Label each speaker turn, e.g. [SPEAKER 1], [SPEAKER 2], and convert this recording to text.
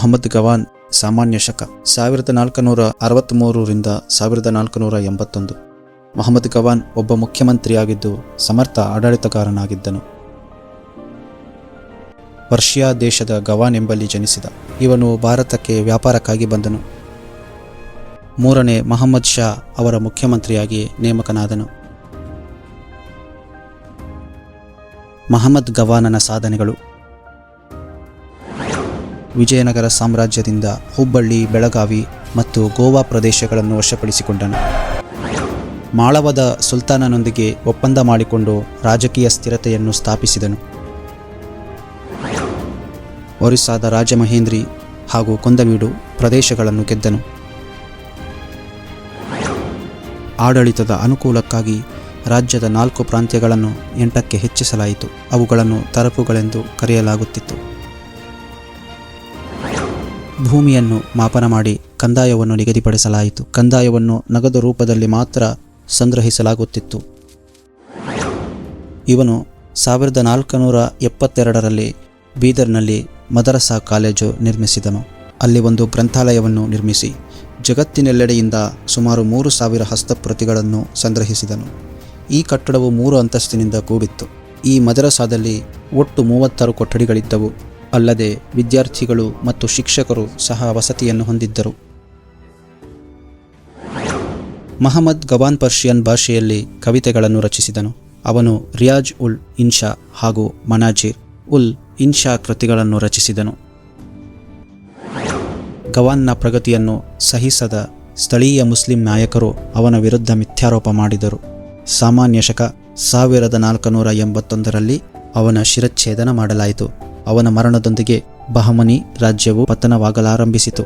[SPEAKER 1] ಮೊಹಮ್ಮದ್ ಗವಾನ್ ಸಾಮಾನ್ಯ ಶಕ 1463 1481. ಮೊಹಮ್ಮದ್ ಗವಾನ್ ಒಬ್ಬ ಮುಖ್ಯಮಂತ್ರಿಯಾಗಿದ್ದು ಸಮರ್ಥ ಆಡಳಿತಗಾರನಾಗಿದ್ದನು. ಪರ್ಷಿಯಾ ದೇಶದ ಗವಾನ್ ಎಂಬಲ್ಲಿ ಜನಿಸಿದ. ಇವನು ಭಾರತಕ್ಕೆ ವ್ಯಾಪಾರಕ್ಕಾಗಿ ಬಂದನು. 3ನೇ ಮಹಮ್ಮದ್ ಶಾ ಅವರ ಮುಖ್ಯಮಂತ್ರಿಯಾಗಿ ನೇಮಕನಾದನು. ಮಹಮ್ಮದ್ ಗವಾನನ ಸಾಧನೆಗಳು: ವಿಜಯನಗರ ಸಾಮ್ರಾಜ್ಯದಿಂದ ಹುಬ್ಬಳ್ಳಿ, ಬೆಳಗಾವಿ ಮತ್ತು ಗೋವಾ ಪ್ರದೇಶಗಳನ್ನು ವಶಪಡಿಸಿಕೊಂಡನು. ಮಾಳವದ ಸುಲ್ತಾನನೊಂದಿಗೆ ಒಪ್ಪಂದ ಮಾಡಿಕೊಂಡು ರಾಜಕೀಯ ಸ್ಥಿರತೆಯನ್ನು ಸ್ಥಾಪಿಸಿದನು. ಒರಿಸ್ಸಾದ ರಾಜಮಹೇಂದ್ರಿ ಹಾಗೂ ಕೊಂದವೀಡು ಪ್ರದೇಶಗಳನ್ನು ಗೆದ್ದನು. ಆಡಳಿತದ ಅನುಕೂಲಕ್ಕಾಗಿ ರಾಜ್ಯದ 4 ಪ್ರಾಂತ್ಯಗಳನ್ನು 8ಕ್ಕೆ ಹೆಚ್ಚಿಸಲಾಯಿತು. ಅವುಗಳನ್ನು ತರಪುಗಳೆಂದು ಕರೆಯಲಾಗುತ್ತಿತ್ತು. ಭೂಮಿಯನ್ನು ಮಾಪನ ಮಾಡಿ ಕಂದಾಯವನ್ನು ನಿಗದಿಪಡಿಸಲಾಯಿತು. ಕಂದಾಯವನ್ನು ನಗದು ರೂಪದಲ್ಲಿ ಮಾತ್ರ ಸಂಗ್ರಹಿಸಲಾಗುತ್ತಿತ್ತು. ಇವನು 1472ರಲ್ಲಿ ಬೀದರ್ನಲ್ಲಿ ಮದರಸಾ ಕಾಲೇಜು ನಿರ್ಮಿಸಿದನು. ಅಲ್ಲಿ ಒಂದು ಗ್ರಂಥಾಲಯವನ್ನು ನಿರ್ಮಿಸಿ ಜಗತ್ತಿನೆಲ್ಲೆಡೆಯಿಂದ ಸುಮಾರು 3000 ಹಸ್ತಪ್ರತಿಗಳನ್ನು ಸಂಗ್ರಹಿಸಿದನು. ಈ ಕಟ್ಟಡವು 3 ಅಂತಸ್ತಿನಿಂದ ಕೂಡಿತ್ತು. ಈ ಮದರಸಾದಲ್ಲಿ ಒಟ್ಟು 36 ಕೊಠಡಿಗಳಿದ್ದವು. ಅಲ್ಲದೆ ವಿದ್ಯಾರ್ಥಿಗಳು ಮತ್ತು ಶಿಕ್ಷಕರು ಸಹ ವಸತಿಯನ್ನು ಹೊಂದಿದ್ದರು. ಮಹಮ್ಮದ್ ಗವಾನ್ ಪರ್ಷಿಯನ್ ಭಾಷೆಯಲ್ಲಿ ಕವಿತೆಗಳನ್ನು ರಚಿಸಿದನು. ಅವನು ರಿಯಾಜ್ ಉಲ್ ಇನ್ಷಾ ಹಾಗೂ ಮನಾಜಿರ್ ಉಲ್ ಇನ್ಷಾ ಕೃತಿಗಳನ್ನು ರಚಿಸಿದನು. ಗವಾನ್ನ ಪ್ರಗತಿಯನ್ನು ಸಹಿಸದ ಸ್ಥಳೀಯ ಮುಸ್ಲಿಂ ನಾಯಕರು ಅವನ ವಿರುದ್ಧ ಮಿಥ್ಯಾರೋಪ ಮಾಡಿದರು. ಸಾಮಾನ್ಯ ಶಕ 1481ರಲ್ಲಿ ಅವನ ಶಿರಚ್ಛೇದನ ಮಾಡಲಾಯಿತು. ಅವನ ಮರಣದೊಂದಿಗೆ ಬಹಮನಿ ರಾಜ್ಯವು ಪತನವಾಗಲಾರಂಭಿಸಿತು.